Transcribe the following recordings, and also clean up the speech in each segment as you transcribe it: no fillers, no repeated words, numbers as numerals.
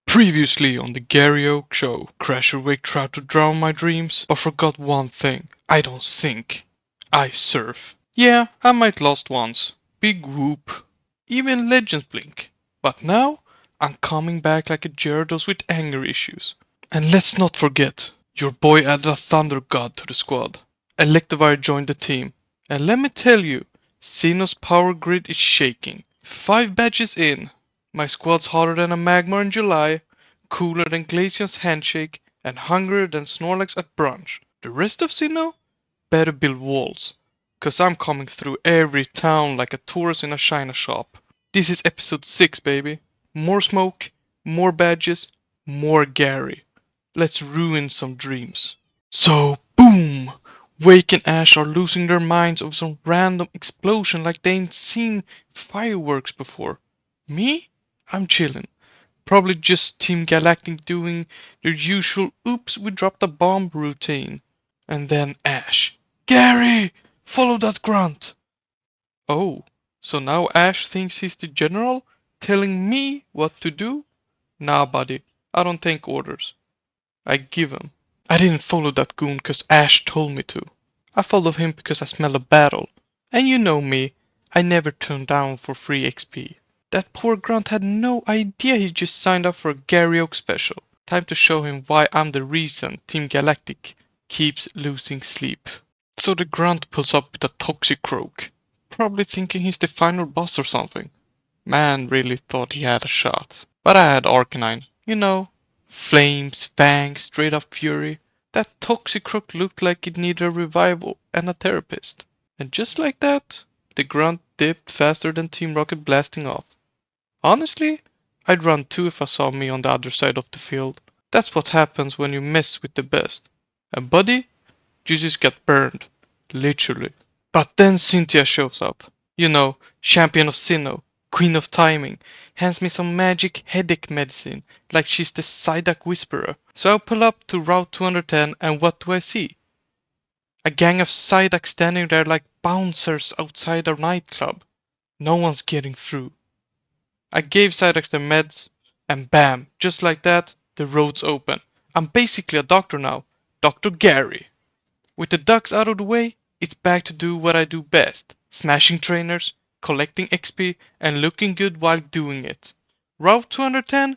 Previously on the Gary Oak Show, Crasher Wake tried to drown my dreams, but forgot one thing. I don't sink. I surf. Yeah, I might lost once. Big whoop. Even legends blink. But now, I'm coming back like a Gyarados with anger issues. And let's not forget, your boy added a Thunder God to the squad. Electivire joined the team. And let me tell you, Sinnoh's power grid is shaking. 5 badges in. My squad's hotter than a Magmar in July, cooler than Glaceon's handshake, and hungrier than Snorlax at brunch. The rest of Sinnoh better build walls, cause I'm coming through every town like a tourist in a China shop. This is episode 6, baby. More smoke, more badges, more Gary. Let's ruin some dreams. So, boom! Wake and Ash are losing their minds over some random explosion like they ain't seen fireworks before. Me? I'm chillin'. Probably just Team Galactic doing their usual oops we dropped a bomb routine. And then Ash. Gary! Follow that grunt! Oh, so now Ash thinks he's the general? Telling me what to do? Nah, buddy. I don't take orders. I give 'em. I didn't follow that goon cause Ash told me to. I followed him because I smelled a battle. And you know me, I never turn down for free XP. That poor grunt had no idea he just signed up for a Gary Oak special. Time to show him why I'm the reason Team Galactic keeps losing sleep. So the grunt pulls up with a toxic croak, probably thinking he's the final boss or something. Man really thought he had a shot. But I had Arcanine, you know. Flames, fangs, straight up fury. That toxic croak looked like it needed a revival and a therapist. And just like that, the grunt dipped faster than Team Rocket blasting off. Honestly, I'd run too if I saw me on the other side of the field. That's what happens when you mess with the best. And buddy, you just got burned. Literally. But then Cynthia shows up. You know, champion of Sinnoh, queen of timing, hands me some magic headache medicine, like she's the Psyduck Whisperer. So I pull up to Route 210 and what do I see? A gang of Psyduck standing there like bouncers outside a nightclub. No one's getting through. I gave Psyduck their meds, and bam, just like that, the road's open. I'm basically a doctor now. Dr. Gary. With the ducks out of the way, it's back to do what I do best. Smashing trainers, collecting XP, and looking good while doing it. Route 210?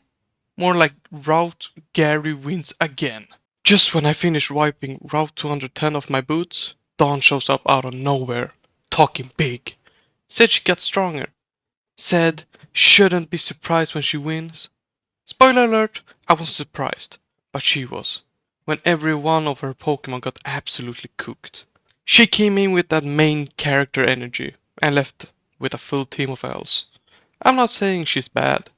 More like Route Gary wins again. Just when I finish wiping Route 210 off my boots, Dawn shows up out of nowhere, talking big. Said she got stronger. Said shouldn't be surprised when she wins. Spoiler alert, I wasn't surprised, but she was. When every one of her Pokemon got absolutely cooked. She came in with that main character energy and left with a full team of elves. I'm not saying she's bad.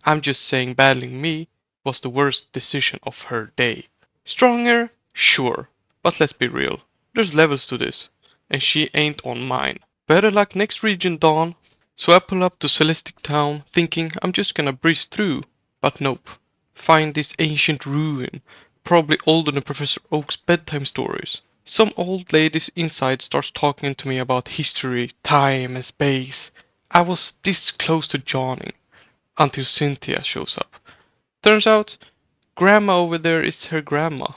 I'm just saying battling me was the worst decision of her day. Stronger? Sure. But let's be real. There's levels to this. And she ain't on mine. Better luck next region, Dawn. So I pull up to Celestic Town thinking I'm just gonna breeze through. But nope. Find this ancient ruin. Probably older than Professor Oak's bedtime stories. Some old ladies inside starts talking to me about history, time and space. I was this close to yawning. Until Cynthia shows up. Turns out, grandma over there is her grandma.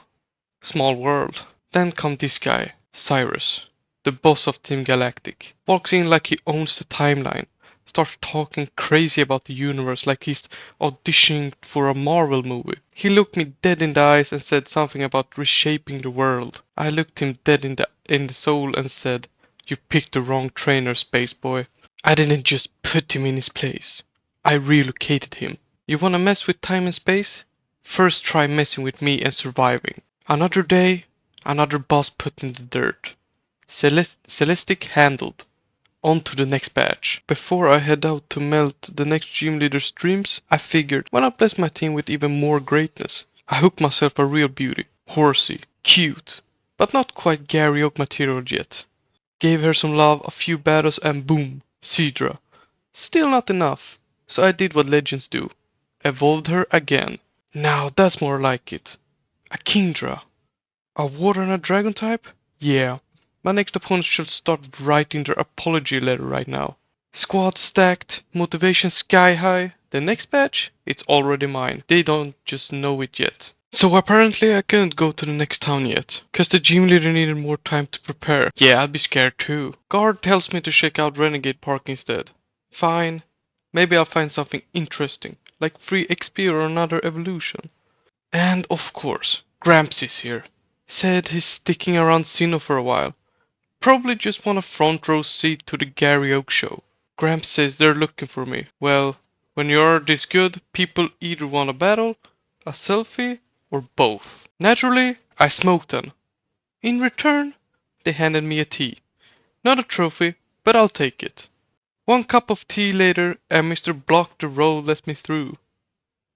Small world. Then come this guy, Cyrus, the boss of Team Galactic. Walks in like he owns the timeline. Starts talking crazy about the universe like he's auditioning for a Marvel movie. He looked me dead in the eyes and said something about reshaping the world. I looked him dead in the soul and said, "You picked the wrong trainer, space boy." I didn't just put him in his place. I relocated him. You wanna mess with time and space? First try messing with me and surviving. Another day, another boss put in the dirt. Celestic handled. On to the next batch. Before I head out to melt the next gym leader's dreams, I figured, why not bless my team with even more greatness? I hooked myself a real beauty. Horsey, cute, but not quite Gary Oak material yet. Gave her some love, a few battles, and boom, Cedra. Still not enough. So I did what legends do. Evolved her again. Now that's more like it. A Kingdra. A water and a dragon type? Yeah. My next opponent should start writing their apology letter right now. Squad stacked, motivation sky high. The next batch, it's already mine. They don't just know it yet. So apparently I couldn't go to the next town yet, cause the gym leader needed more time to prepare. Yeah, I'd be scared too. Guard tells me to check out Renegade Park instead. Fine. Maybe I'll find something interesting, like free XP or another evolution. And of course, Gramps is here. Said he's sticking around Sinnoh for a while. Probably just want a front row seat to the Gary Oak show. Gramps says they're looking for me. Well, when you're this good, people either want a battle, a selfie, or both. Naturally, I smoked them. In return, they handed me a tea. Not a trophy, but I'll take it. One cup of tea later, and Mr. Block the Road let me through.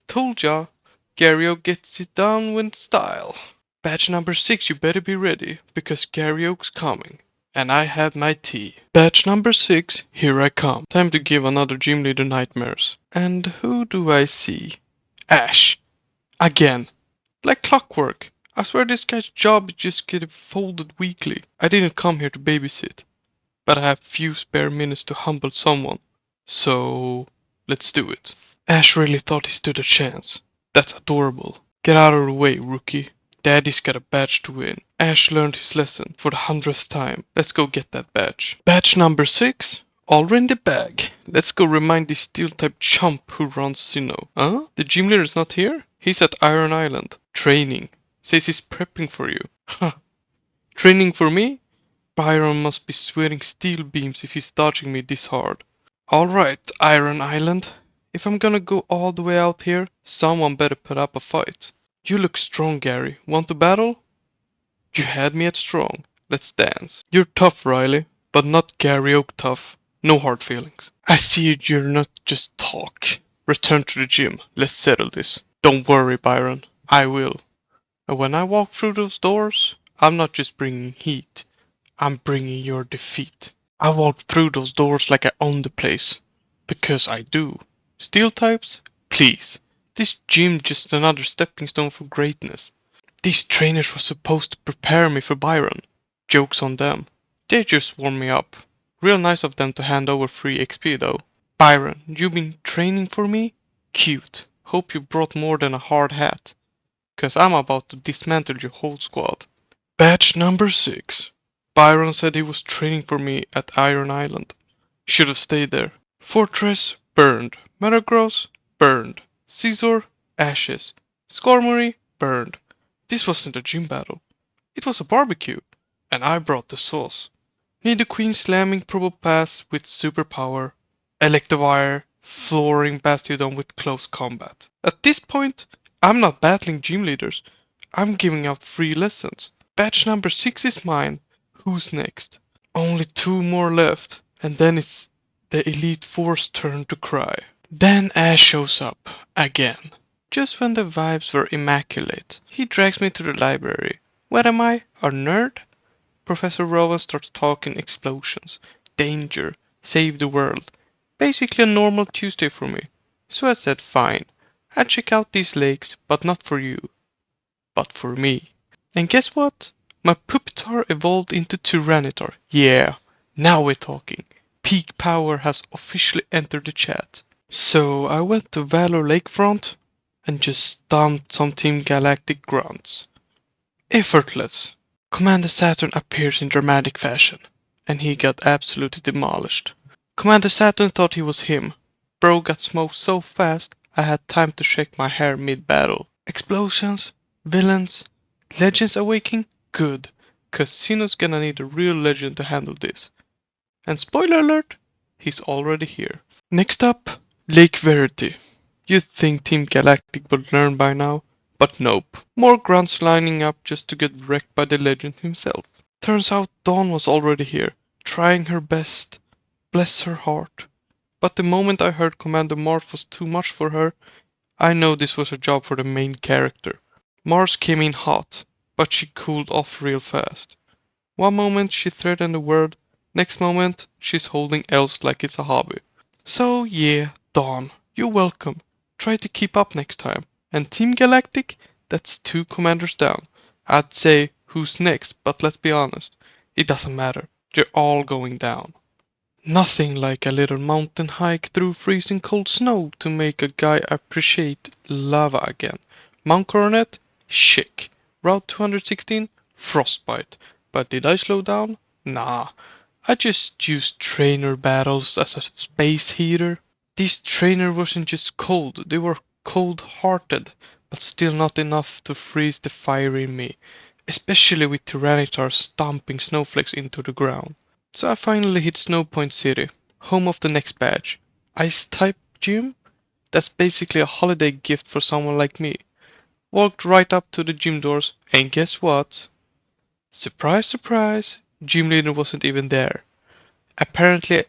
Told ya, Gary Oak gets it down with style. Batch number 6, you better be ready, because Gary Oak's coming. And I had my tea. Batch number 6, here I come. Time to give another gym leader nightmares. And who do I see? Ash. Again. Like clockwork. I swear this guy's job is just getting folded weekly. I didn't come here to babysit. But I have few spare minutes to humble someone. So, let's do it. Ash really thought he stood a chance. That's adorable. Get out of the way, rookie. Daddy's got a badge to win. Ash learned his lesson for the 100th time. Let's go get that badge. Badge number 6, all in the bag. Let's go remind this steel-type chump who runs Sinnoh. Huh? The gym leader is not here? He's at Iron Island. Training. Says he's prepping for you. Huh. Training for me? Byron must be sweating steel beams if he's dodging me this hard. Alright, Iron Island. If I'm gonna go all the way out here, someone better put up a fight. You look strong, Gary. Want to battle? You had me at strong. Let's dance. You're tough, Riley, but not Gary Oak tough. No hard feelings. I see you're not just talk. Return to the gym. Let's settle this. Don't worry, Byron. I will. And when I walk through those doors, I'm not just bringing heat. I'm bringing your defeat. I walk through those doors like I own the place. Because I do. Steel types? Please. This gym just another stepping stone for greatness. These trainers were supposed to prepare me for Byron. Joke's on them. They just warmed me up. Real nice of them to hand over free XP though. Byron, you been training for me? Cute. Hope you brought more than a hard hat. Cause I'm about to dismantle your whole squad. Batch number 6. Byron said he was training for me at Iron Island. Should have stayed there. Fortress, burned. Metagross, burned. Caesar, ashes. Skarmory, burned. This wasn't a gym battle. It was a barbecue. And I brought the sauce. Nidoqueen slamming Probopass with superpower. Electivire flooring Bastiodon with close combat. At this point, I'm not battling gym leaders. I'm giving out free lessons. Batch number 6 is mine. Who's next? Only 2 more left. And then it's the Elite Four's turn to cry. Then Ash shows up. Again. Just when the vibes were immaculate. He drags me to the library. What am I? A nerd? Professor Rowan starts talking explosions. Danger. Save the world. Basically a normal Tuesday for me. So I said fine. I'd check out these lakes, but not for you. But for me. And guess what? My Pupitar evolved into Tyranitar. Yeah, now we're talking. Peak power has officially entered the chat. So I went to Valor Lakefront and just stomped some Team Galactic grunts. Effortless. Commander Saturn appears in dramatic fashion, and he got absolutely demolished. Commander Saturn thought he was him. Bro got smoked so fast I had time to shake my hair mid-battle. Explosions, villains, legends awakening, good, cause Sinnoh's gonna need a real legend to handle this. And spoiler alert, he's already here. Next up, Lake Verity. You'd think Team Galactic would learn by now, but nope. More grunts lining up just to get wrecked by the legend himself. Turns out Dawn was already here, trying her best. Bless her heart. But the moment I heard Commander Mars was too much for her, I know this was a job for the main character. Mars came in hot, but she cooled off real fast. One moment she threatened the world, next moment she's holding else like it's a hobby. So yeah, Dawn, you're welcome. Try to keep up next time. And Team Galactic, that's 2 commanders down. I'd say who's next, but let's be honest, it doesn't matter. They're all going down. Nothing like a little mountain hike through freezing cold snow to make a guy appreciate lava again. Mount Coronet? Chic. Route 216? Frostbite. But did I slow down? Nah. I just used trainer battles as a space heater. These trainer wasn't just cold, they were cold-hearted, but still not enough to freeze the fire in me, especially with Tyranitar stomping snowflakes into the ground. So I finally hit Snowpoint City, home of the next badge. Ice-type gym? That's basically a holiday gift for someone like me. Walked right up to the gym doors, and guess what? Surprise, surprise, gym leader wasn't even there. Apparently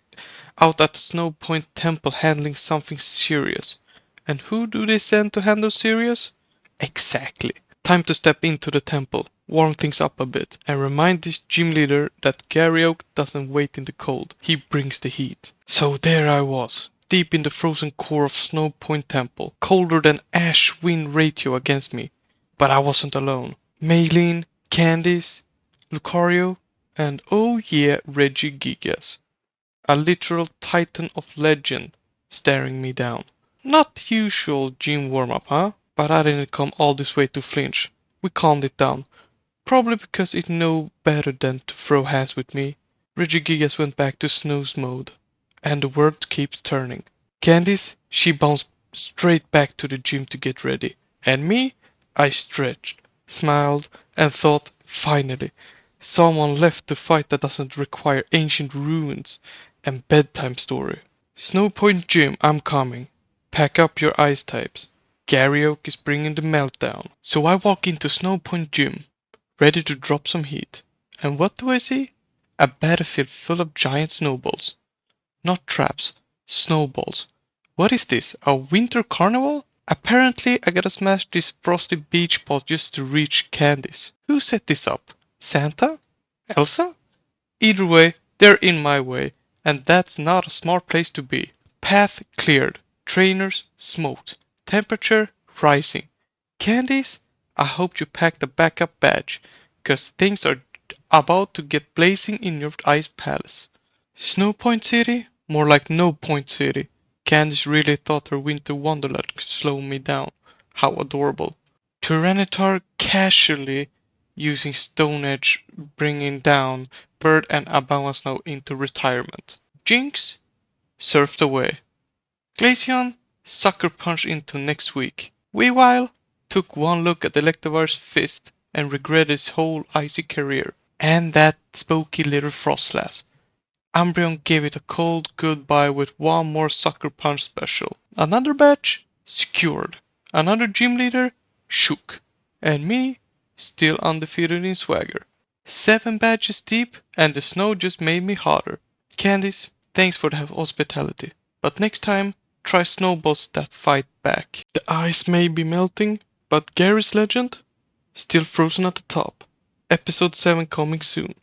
out at Snow Point Temple handling something serious. And who do they send to handle serious? Exactly. Time to step into the temple, warm things up a bit, and remind this gym leader that Garyoke doesn't wait in the cold, he brings the heat. So there I was, deep in the frozen core of Snow Point Temple, colder than ash-wind ratio against me. But I wasn't alone. Maylene, Candice, Lucario, and oh yeah, Regigigas. A literal titan of legend staring me down. Not usual gym warm-up, huh? But I didn't come all this way to flinch. We calmed it down. Probably because it knew better than to throw hands with me. Regigigas went back to snooze mode. And the world keeps turning. Candice, she bounced straight back to the gym to get ready. And me? I stretched, smiled, and thought, finally, someone left to fight that doesn't require ancient ruins and bedtime story. Snowpoint Gym, I'm coming. Pack up your ice types. Garyoke is bringing the meltdown. So I walk into Snowpoint Gym, ready to drop some heat. And what do I see? A battlefield full of giant snowballs. Not traps, snowballs. What is this, a winter carnival? Apparently I gotta smash this frosty beach ball just to reach Candice. Who set this up? Santa? Elsa? Either way, they're in my way, and that's not a smart place to be. Path cleared, trainers smoked, temperature rising. Candice, I hope you packed a backup badge, 'cause things are about to get blazing in your ice palace. Snowpoint City? More like No Point City. Candice really thought her winter wonderland could slow me down. How adorable. Tyranitar casually using Stone Edge, bringing down Bird and Abomasnow into retirement. Jinx surfed away. Glaceon sucker punch into next week. Weavile took one look at Electivire's fist and regretted his whole icy career. And that spooky little Frostlass. Umbreon gave it a cold goodbye with one more sucker punch special. Another badge? Secured. Another gym leader? Shook. And me? Still undefeated in swagger. 7 badges deep, and the snow just made me hotter. Candice, thanks for the hospitality. But next time, try snowballs that fight back. The ice may be melting, but Gary's legend? Still frozen at the top. Episode 7 coming soon.